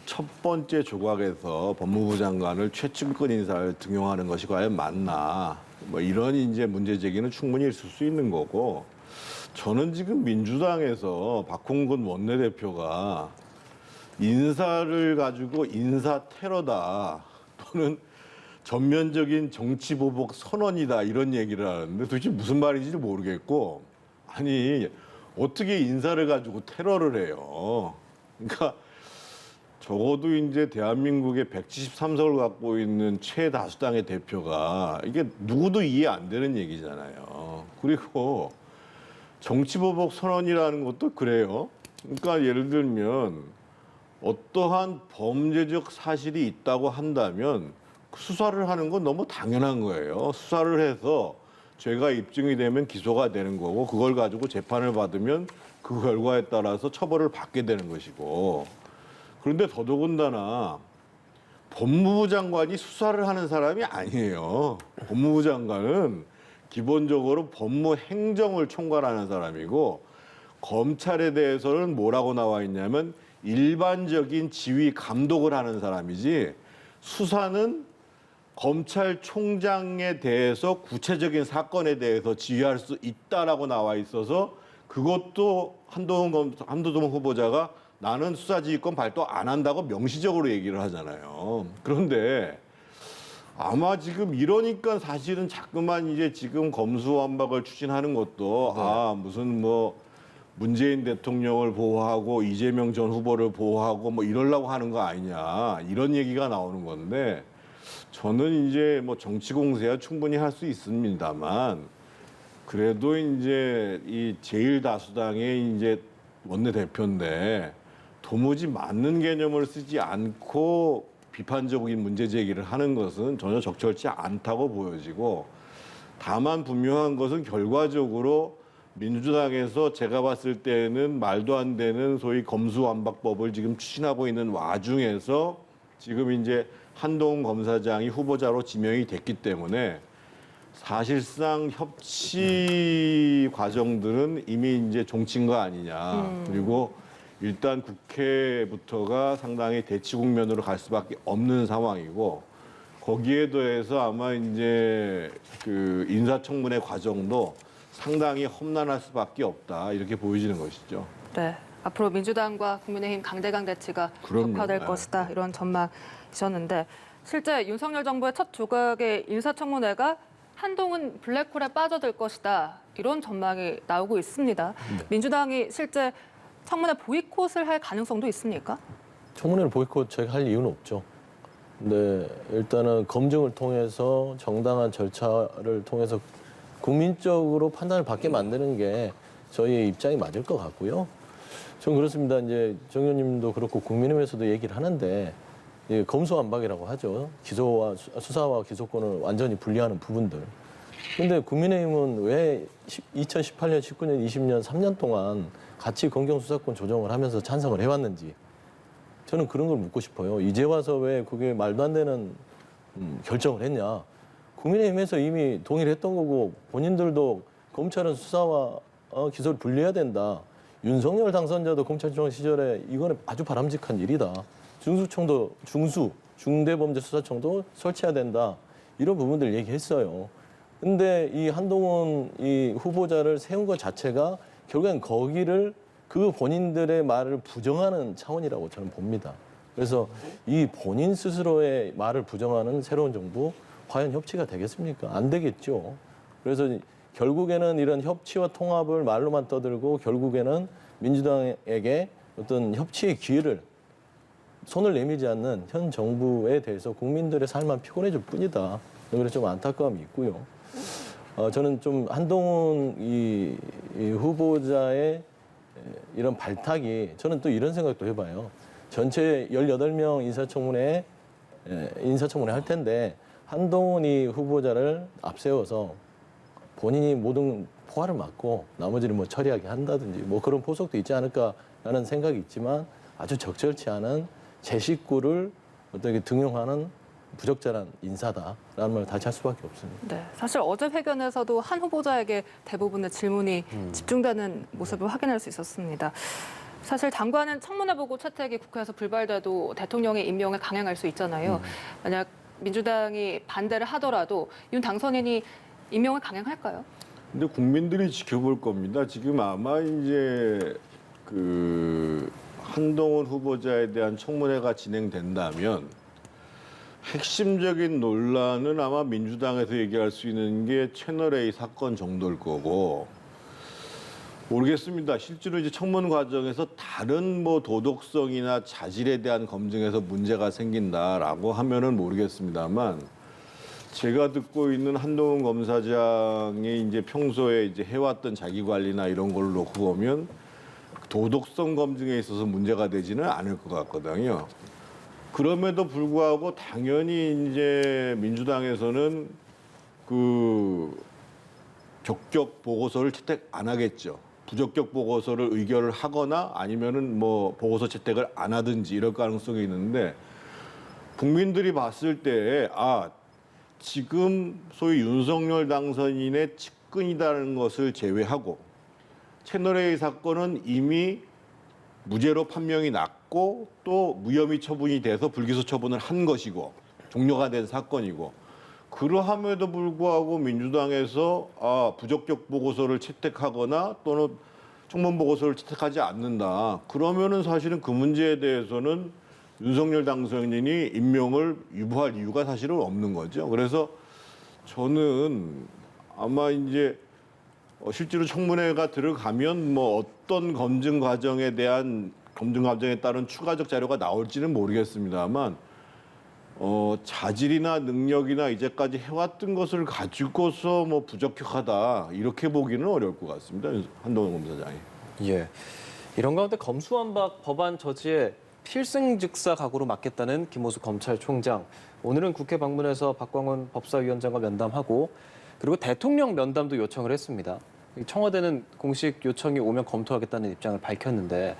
첫 번째 조각에서 법무부 장관을 최측근 인사를 등용하는 것이 과연 맞나? 뭐 이런 이제 문제 제기는 충분히 있을 수 있는 거고, 저는 지금 민주당에서 박홍근 원내대표가 인사를 가지고 인사 테러다 또는 전면적인 정치 보복 선언이다 이런 얘기를 하는데 도대체 무슨 말인지 모르겠고, 아니 어떻게 인사를 가지고 테러를 해요? 그러니까 적어도 이제 대한민국의 173석을 갖고 있는 최다수당의 대표가 이게 누구도 이해 안 되는 얘기잖아요. 그리고 정치보복 선언이라는 것도 그래요. 그러니까 예를 들면 어떠한 범죄적 사실이 있다고 한다면 수사를 하는 건 너무 당연한 거예요. 수사를 해서 죄가 입증이 되면 기소가 되는 거고 그걸 가지고 재판을 받으면 그 결과에 따라서 처벌을 받게 되는 것이고 그런데 더더군다나 법무부 장관이 수사를 하는 사람이 아니에요. 법무부 장관은 기본적으로 법무 행정을 총괄하는 사람이고 검찰에 대해서는 뭐라고 나와 있냐면 일반적인 지휘 감독을 하는 사람이지 수사는 검찰총장에 대해서 구체적인 사건에 대해서 지휘할 수 있다라고 나와 있어서 그것도 한동훈 후보자가 나는 수사지휘권 발동 안 한다고 명시적으로 얘기를 하잖아요. 그런데 아마 지금 이러니까 사실은 자꾸만 이제 지금 검수완박을 추진하는 것도 무슨 뭐 문재인 대통령을 보호하고 이재명 전 후보를 보호하고 뭐 이러려고 하는 거 아니냐 이런 얘기가 나오는 건데 저는 이제 뭐 정치 공세야 충분히 할 수 있습니다만 그래도 이제 이 제1다수당의 이제 원내대표인데 도무지 맞는 개념을 쓰지 않고 비판적인 문제 제기를 하는 것은 전혀 적절치 않다고 보여지고 다만 분명한 것은 결과적으로 민주당에서 제가 봤을 때는 말도 안 되는 소위 검수완박법을 지금 추진하고 있는 와중에서 지금 이제 한동훈 검사장이 후보자로 지명이 됐기 때문에 사실상 협치 과정들은 이미 이제 종친 거 아니냐. 그리고 일단 국회부터가 상당히 대치 국면으로 갈 수밖에 없는 상황이고 거기에 더해서 아마 이제 그 인사청문회 과정도 상당히 험난할 수밖에 없다 이렇게 보여지는 것이죠. 네, 앞으로 민주당과 국민의힘 강대강 대치가 그럼요. 격화될 네. 것이다 이런 전망이셨는데 실제 윤석열 정부의 첫 조각의 인사청문회가 한동훈 블랙홀에 빠져들 것이다 이런 전망이 나오고 있습니다. 민주당이 실제 청문회 보이콧을 할 가능성도 있습니까? 청문회를 보이콧 저희가 할 이유는 없죠. 근데 일단은 검증을 통해서 정당한 절차를 통해서 국민적으로 판단을 받게 만드는 게 저희의 입장이 맞을 것 같고요. 전 그렇습니다. 이제 정 의원님도 그렇고 국민의힘에서도 얘기를 하는데 검수완박이라고 하죠. 기소와 수사와 기소권을 완전히 분리하는 부분들. 근데 국민의힘은 왜 2018년, 19년, 20년, 3년 동안 같이 검경수사권 조정을 하면서 찬성을 해왔는지 저는 그런 걸 묻고 싶어요. 이제 와서 왜 그게 말도 안 되는 결정을 했냐. 국민의힘에서 이미 동의를 했던 거고 본인들도 검찰은 수사와 기소를 분리해야 된다. 윤석열 당선자도 검찰총장 시절에 이거는 아주 바람직한 일이다. 중대범죄수사청도 설치해야 된다. 이런 부분들 얘기했어요. 근데 이 한동훈 이 후보자를 세운 것 자체가 결국엔 거기를 그 본인들의 말을 부정하는 차원이라고 저는 봅니다. 그래서 이 본인 스스로의 말을 부정하는 새로운 정부 과연 협치가 되겠습니까? 안 되겠죠. 그래서 결국에는 이런 협치와 통합을 말로만 떠들고 결국에는 민주당에게 어떤 협치의 기회를 손을 내밀지 않는 현 정부에 대해서 국민들의 삶만 피곤해질 뿐이다. 그래서 좀 안타까움이 있고요. 저는 좀 한동훈 이 후보자의 이런 발탁이 저는 또 이런 생각도 해봐요. 전체 18명 인사청문회 할 텐데 한동훈이 후보자를 앞세워서 본인이 모든 포화를 맞고 나머지를 뭐 처리하게 한다든지 뭐 그런 포석도 있지 않을까라는 생각이 있지만 아주 적절치 않은 제 식구를 어떻게 등용하는 부적절한 인사다라는 말을 다시 할 수밖에 없습니다. 네, 사실 어제 회견에서도 한 후보자에게 대부분의 질문이 집중되는 모습을 확인할 수 있었습니다. 사실 장관은 청문회 보고 채택이 국회에서 불발돼도 대통령의 임명에 강행할 수 있잖아요. 만약 민주당이 반대를 하더라도 윤 당선인이 임명을 강행할까요? 근데 국민들이 지켜볼 겁니다. 지금 아마 이제 그 한동훈 후보자에 대한 청문회가 진행된다면 핵심적인 논란은 아마 민주당에서 얘기할 수 있는 게 채널A 사건 정도일 거고 모르겠습니다. 실제로 이제 청문 과정에서 다른 뭐 도덕성이나 자질에 대한 검증에서 문제가 생긴다라고 하면은 모르겠습니다만 제가 듣고 있는 한동훈 검사장이 이제 평소에 이제 해왔던 자기 관리나 이런 걸 놓고 보면 도덕성 검증에 있어서 문제가 되지는 않을 것 같거든요. 그럼에도 불구하고 당연히 이제 민주당에서는 그 적격 보고서를 채택 안 하겠죠. 부적격 보고서를 의결을 하거나 아니면은 뭐 보고서 채택을 안 하든지 이럴 가능성이 있는데 국민들이 봤을 때 지금 소위 윤석열 당선인의 측근이라는 것을 제외하고 채널A 사건은 이미 무죄로 판명이 났고 또 무혐의 처분이 돼서 불기소 처분을 한 것이고 종료가 된 사건이고 그러함에도 불구하고 민주당에서 부적격 보고서를 채택하거나 또는 청문 보고서를 채택하지 않는다. 그러면은 사실은 그 문제에 대해서는 윤석열 당선인이 임명을 유보할 이유가 사실은 없는 거죠. 그래서 저는 아마 이제 실제로 청문회가 들어가면 뭐 어떤 검증 과정에 따른 추가적 자료가 나올지는 모르겠습니다만 자질이나 능력이나 이제까지 해왔던 것을 가지고서 뭐 부적격하다 이렇게 보기는 어려울 것 같습니다. 한동훈 검사장이. 예. 이런 가운데 검수완박 법안 저지에 필승즉사 각오로 맞겠다는 김호수 검찰총장. 오늘은 국회 방문해서 박광원 법사위원장과 면담하고 그리고 대통령 면담도 요청을 했습니다. 청와대는 공식 요청이 오면 검토하겠다는 입장을 밝혔는데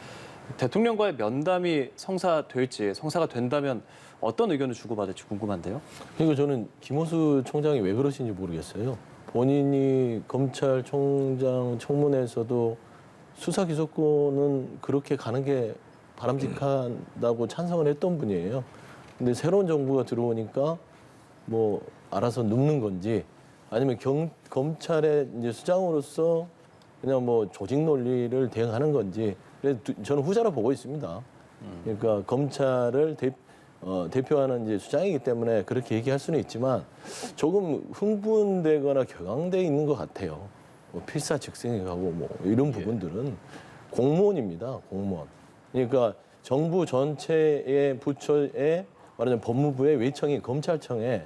대통령과의 면담이 성사가 된다면 어떤 의견을 주고받을지 궁금한데요. 그리고 저는 김호수 총장이 왜 그러신지 모르겠어요. 본인이 검찰총장 청문회에서도 수사 기소권은 그렇게 가는 게 바람직하다고 찬성을 했던 분이에요. 근데 새로운 정부가 들어오니까 뭐 알아서 눕는 건지 아니면 검찰의 이제 수장으로서 그냥 뭐 조직 논리를 대응하는 건지 그래서 저는 후자로 보고 있습니다. 그러니까 검찰을 대표하는 이제 수장이기 때문에 그렇게 얘기할 수는 있지만 조금 흥분되거나 격앙돼 있는 것 같아요. 뭐 필사즉생이 가고 뭐 이런 부분들은 공무원입니다. 공무원. 그러니까 정부 전체의 부처에 말하자면 법무부의 외청이 검찰청에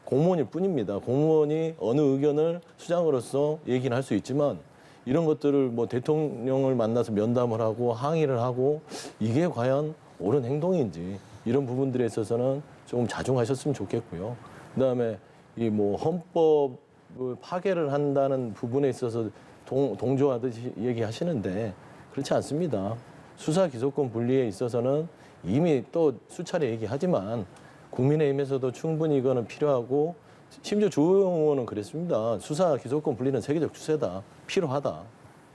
공무원일 뿐입니다. 공무원이 어느 의견을 수장으로서 얘기는 할 수 있지만 이런 것들을 뭐 대통령을 만나서 면담을 하고 항의를 하고 이게 과연 옳은 행동인지 이런 부분들에 있어서는 조금 자중하셨으면 좋겠고요. 그다음에 이 뭐 헌법을 파괴를 한다는 부분에 있어서 동조하듯이 얘기하시는데 그렇지 않습니다. 수사 기소권 분리에 있어서는 이미 또 수차례 얘기하지만 국민의힘에서도 충분히 이거는 필요하고 심지어 주호영 의원은 그랬습니다. 수사 기소권 분리는 세계적 추세다. 필요하다.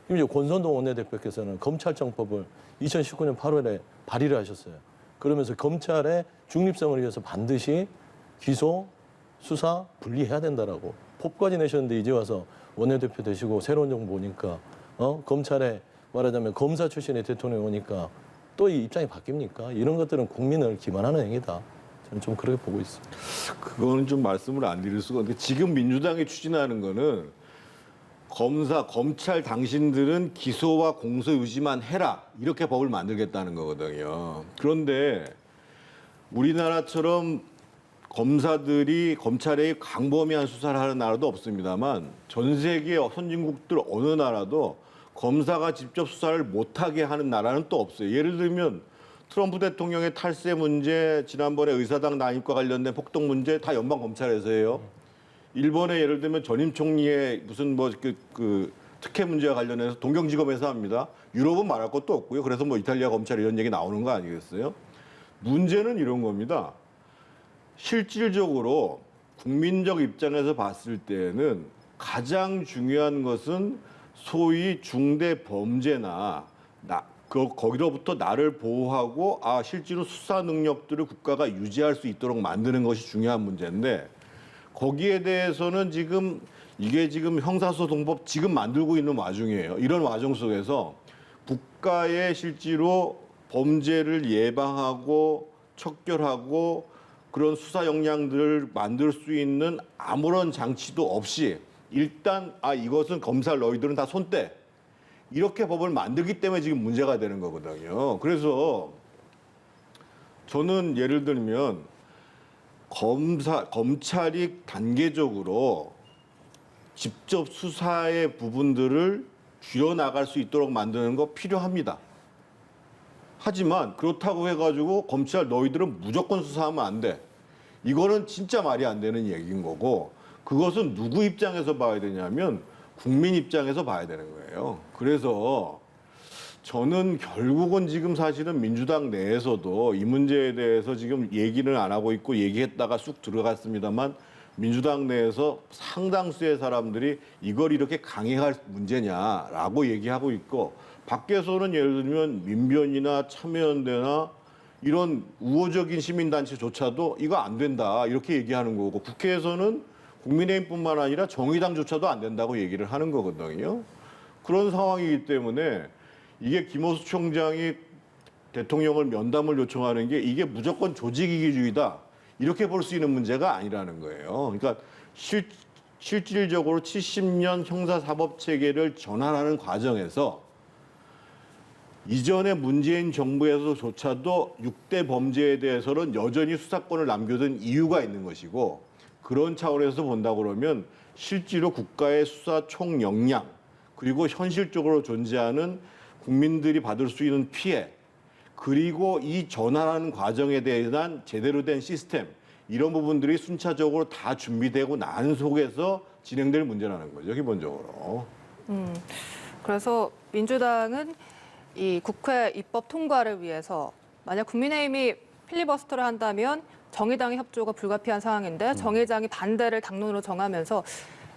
심지어 권선동 원내대표께서는 검찰청법을 2019년 8월에 발의를 하셨어요. 그러면서 검찰의 중립성을 위해서 반드시 기소, 수사 분리해야 된다라고 법까지 내셨는데 이제 와서 원내대표 되시고 새로운 정부 오니까 검찰에 말하자면 검사 출신의 대통령이 오니까 또 이 입장이 바뀝니까? 이런 것들은 국민을 기만하는 행위다. 저는 좀 그렇게 보고 있습니다. 그거는 좀 말씀을 안 드릴 수가 없는데 지금 민주당이 추진하는 거는 검찰 당신들은 기소와 공소 유지만 해라 이렇게 법을 만들겠다는 거거든요. 그런데 우리나라처럼 검사들이 검찰에 광범위한 수사를 하는 나라도 없습니다만 전 세계 선진국들 어느 나라도 검사가 직접 수사를 못하게 하는 나라는 또 없어요. 예를 들면 트럼프 대통령의 탈세 문제, 지난번에 의사당 난입과 관련된 폭동 문제 다 연방 검찰에서 해요. 일본의 예를 들면 전임 총리의 무슨 뭐 그 특혜 문제와 관련해서 동경지검에서 합니다. 유럽은 말할 것도 없고요. 그래서 뭐 이탈리아 검찰 이런 얘기 나오는 거 아니겠어요? 문제는 이런 겁니다. 실질적으로 국민적 입장에서 봤을 때는 가장 중요한 것은 소위 중대 범죄나 거기로부터 나를 보호하고 실제로 수사 능력들을 국가가 유지할 수 있도록 만드는 것이 중요한 문제인데 거기에 대해서는 이게 지금 형사소송법 지금 만들고 있는 와중이에요. 이런 와중 속에서 국가에 실제로 범죄를 예방하고 척결하고 그런 수사 역량들을 만들 수 있는 아무런 장치도 없이 일단 이것은 검찰 너희들은 다 손 떼. 이렇게 법을 만들기 때문에 지금 문제가 되는 거거든요. 그래서 저는 예를 들면 검찰이 단계적으로 직접 수사의 부분들을 줄여나갈 수 있도록 만드는 거 필요합니다. 하지만 그렇다고 해가지고 검찰 너희들은 무조건 수사하면 안 돼. 이거는 진짜 말이 안 되는 얘기인 거고, 그것은 누구 입장에서 봐야 되냐면 국민 입장에서 봐야 되는 거예요. 그래서 저는 결국은 지금 사실은 민주당 내에서도 이 문제에 대해서 지금 얘기를 안 하고 있고, 얘기했다가 쑥 들어갔습니다만 민주당 내에서 상당수의 사람들이 이걸 이렇게 강행할 문제냐라고 얘기하고 있고, 밖에서는 예를 들면 민변이나 참여연대나 이런 우호적인 시민단체조차도 이거 안 된다 이렇게 얘기하는 거고, 국회에서는 국민의힘뿐만 아니라 정의당조차도 안 된다고 얘기를 하는 거거든요. 그런 상황이기 때문에 이게 김호수 총장이 대통령을 면담을 요청하는 게 이게 무조건 조직이기주의다 이렇게 볼 수 있는 문제가 아니라는 거예요. 그러니까 실질적으로 70년 형사사법체계를 전환하는 과정에서 이전에 문재인 정부에서조차도 6대 범죄에 대해서는 여전히 수사권을 남겨둔 이유가 있는 것이고, 그런 차원에서 본다 그러면 실제로 국가의 수사 총 역량, 그리고 현실적으로 존재하는 국민들이 받을 수 있는 피해, 그리고 이 전환하는 과정에 대한 제대로 된 시스템, 이런 부분들이 순차적으로 다 준비되고 난 속에서 진행될 문제라는 거죠, 기본적으로. 그래서 민주당은 이 국회 입법 통과를 위해서 만약 국민의힘이 필리버스터를 한다면 정의당의 협조가 불가피한 상황인데, 정의당이 반대를 당론으로 정하면서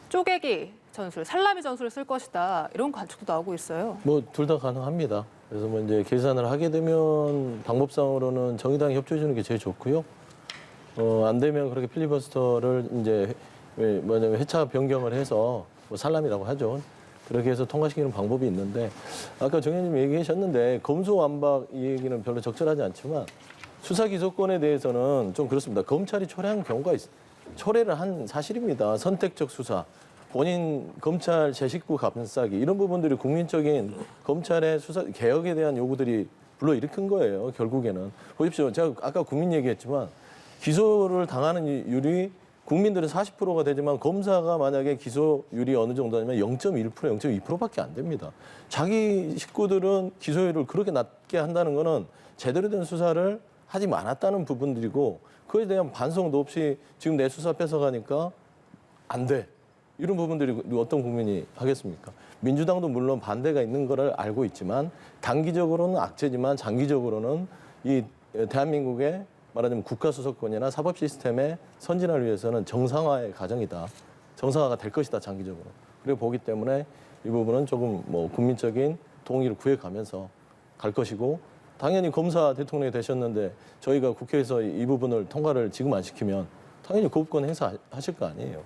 쪼개기 전술, 살라미 전술을 쓸 것이다, 이런 관측도 나오고 있어요. 뭐 둘 다 가능합니다. 그래서 뭐 이제 계산을 하게 되면 방법상으로는 정의당이 협조해 주는 게 제일 좋고요. 안 되면 그렇게 필리버스터를 이제 뭐냐면 회차 변경을 해서 뭐 살람이라고 하죠. 그렇게 해서 통과시키는 방법이 있는데, 아까 정 의원님 얘기하셨는데 검수완박 이 얘기는 별로 적절하지 않지만 수사 기소권에 대해서는 좀 그렇습니다. 검찰이 초래한 경우가 초래를 한 사실입니다. 선택적 수사, 본인 검찰 제 식구 감싸기, 이런 부분들이 국민적인 검찰의 수사 개혁에 대한 요구들이 불러일으킨 거예요. 결국에는 보십시오. 제가 아까 국민 얘기했지만 기소를 당하는 율이 국민들은 40%가 되지만 검사가 만약에 기소율이 어느 정도냐면 0.1%, 0.2%밖에 안 됩니다. 자기 식구들은 기소율을 그렇게 낮게 한다는 거는 제대로 된 수사를 하지 않았다는 부분들이고, 그에 대한 반성도 없이 지금 내 수사 뺏어가니까 안 돼, 이런 부분들이 어떤 국민이 하겠습니까? 민주당도 물론 반대가 있는 거를 알고 있지만 단기적으로는 악재지만 장기적으로는 이 대한민국의 말하자면 국가수사권이나 사법 시스템의 선진화를 위해서는 정상화의 과정이다. 정상화가 될 것이다, 장기적으로. 그리고 보기 때문에 이 부분은 조금 뭐 국민적인 동의를 구해가면서 갈 것이고, 당연히 검사 대통령이 되셨는데 저희가 국회에서 이 부분을 통과를 지금 안 시키면 당연히 거부권 행사하실 거 아니에요.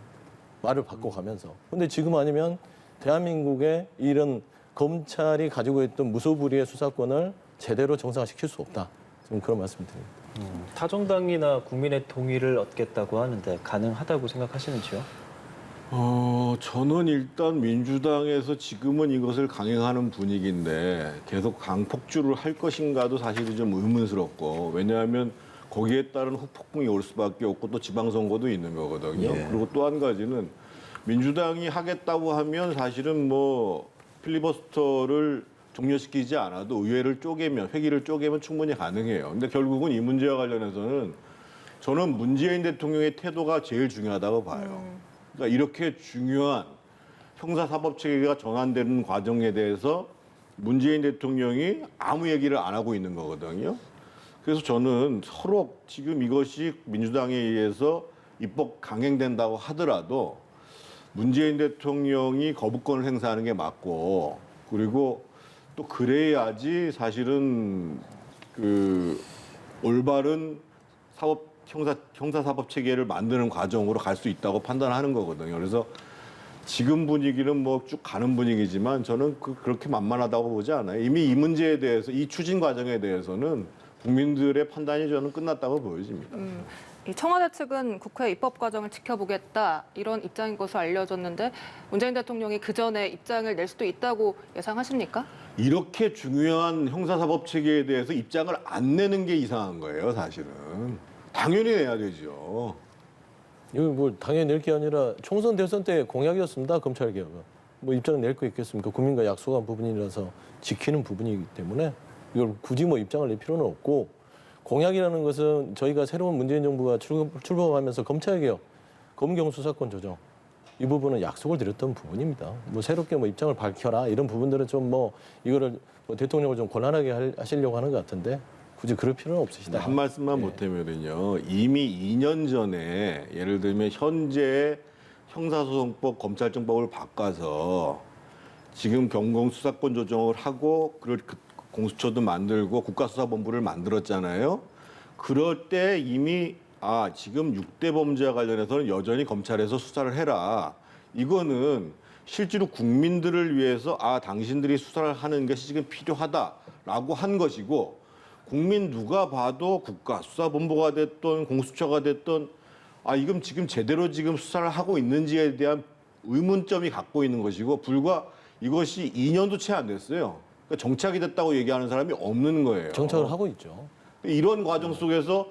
말을 바꿔가면서. 근데 지금 아니면 대한민국의 이런 검찰이 가지고 있던 무소불위의 수사권을 제대로 정상화시킬 수 없다. 지금 그런 말씀을 드립니다. 타정당이나 국민의 동의를 얻겠다고 하는데 가능하다고 생각하시는지요? 저는 일단 민주당에서 지금은 이것을 강행하는 분위기인데 계속 강폭주를 할 것인가도 사실은 좀 의문스럽고, 왜냐하면 거기에 따른 후폭풍이 올 수밖에 없고 또 지방선거도 있는 거거든요. 예. 그리고 또 한 가지는 민주당이 하겠다고 하면 사실은 뭐 필리버스터를 종료시키지 않아도 의회를 쪼개면, 회기를 쪼개면 충분히 가능해요. 근데 결국은 이 문제와 관련해서는 저는 문재인 대통령의 태도가 제일 중요하다고 봐요. 그러니까 이렇게 중요한 형사사법체계가 전환되는 과정에 대해서 문재인 대통령이 아무 얘기를 안 하고 있는 거거든요. 그래서 저는 서로 지금 이것이 민주당에 의해서 입법 강행된다고 하더라도 문재인 대통령이 거부권을 행사하는 게 맞고, 그리고 또 그래야지 사실은 그 올바른 형사사법 체계를 만드는 과정으로 갈 수 있다고 판단하는 거거든요. 그래서 지금 분위기는 뭐 쭉 가는 분위기지만 저는 그렇게 만만하다고 보지 않아요. 이미 이 문제에 대해서, 이 추진 과정에 대해서는 국민들의 판단이 저는 끝났다고 보여집니다. 이 청와대 측은 국회 입법 과정을 지켜보겠다 이런 입장인 것으로 알려졌는데 문재인 대통령이 그 전에 입장을 낼 수도 있다고 예상하십니까? 이렇게 중요한 형사사법 체계에 대해서 입장을 안 내는 게 이상한 거예요, 사실은. 당연히 내야 되죠. 이거 뭐 당연히 낼 게 아니라 총선 대선 때 공약이었습니다. 검찰 개혁은. 뭐 입장 낼 거 있겠습니까? 국민과 약속한 부분이라서 지키는 부분이기 때문에 이걸 굳이 뭐 입장을 낼 필요는 없고, 공약이라는 것은 저희가 새로운 문재인 정부가 출범하면서 검찰 개혁, 검경 수사권 조정 이 부분은 약속을 드렸던 부분입니다. 뭐 새롭게 뭐 입장을 밝혀라 이런 부분들은 좀 뭐 이거를 뭐 대통령을 좀 곤란하게 하시려고 하는 것 같은데 굳이 그럴 필요는 없으시다. 한 말씀만 못하면은요, 이미 2년 전에 예를 들면 현재 형사소송법, 검찰청법을 바꿔서 지금 경공 수사권 조정을 하고 그 공수처도 만들고 국가수사본부를 만들었잖아요. 그럴 때 이미 지금 6대 범죄와 관련해서는 여전히 검찰에서 수사를 해라. 이거는 실제로 국민들을 위해서 당신들이 수사를 하는 것이 지금 필요하다라고 한 것이고, 국민 누가 봐도 국가수사본부가 됐든 공수처가 됐든 이건 지금 제대로 지금 수사를 하고 있는지에 대한 의문점이 갖고 있는 것이고, 불과 이것이 2년도 채 안 됐어요. 그러니까 정착이 됐다고 얘기하는 사람이 없는 거예요. 정착을 하고 있죠. 이런 과정 속에서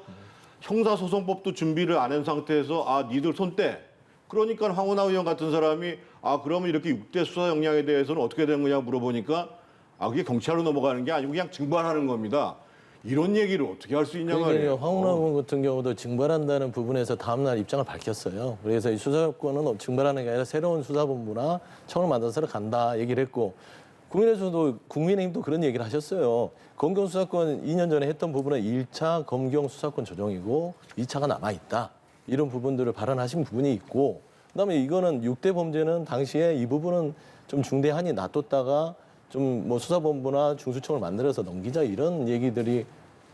형사소송법도 준비를 안 한 상태에서 니들 손 떼. 그러니까 황운하 의원 같은 사람이 그러면 이렇게 6대 수사 역량에 대해서는 어떻게 되는 거냐 물어보니까 그게 경찰로 넘어가는 게 아니고 그냥 증발하는 겁니다. 이런 얘기를 어떻게 할 수 있냐 말이에요. 황운하 의원 같은 경우도 증발한다는 부분에서 다음날 입장을 밝혔어요. 그래서 이 수사권은 증발하는 게 아니라 새로운 수사본부나 청을 만들어서 간다 얘기를 했고, 국민의힘도 그런 얘기를 하셨어요. 검경 수사권 2년 전에 했던 부분은 1차 검경 수사권 조정이고 2차가 남아있다. 이런 부분들을 발언하신 부분이 있고, 그다음에 이거는 6대 범죄는 당시에 이 부분은 좀 중대한이 놔뒀다가 좀 뭐 수사본부나 중수청을 만들어서 넘기자 이런 얘기들이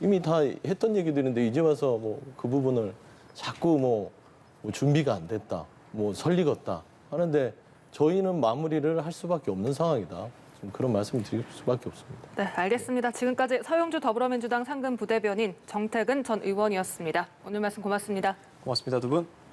이미 다 했던 얘기들인데, 이제 와서 뭐 그 부분을 자꾸 뭐 준비가 안 됐다, 뭐 설리겄다 하는데 저희는 마무리를 할 수밖에 없는 상황이다. 좀 그런 말씀을 드릴 수밖에 없습니다. 네, 알겠습니다. 지금까지 서영주 더불어민주당 상근 부대변인 정태근 전 의원이었습니다. 오늘 말씀 고맙습니다. 고맙습니다, 두 분.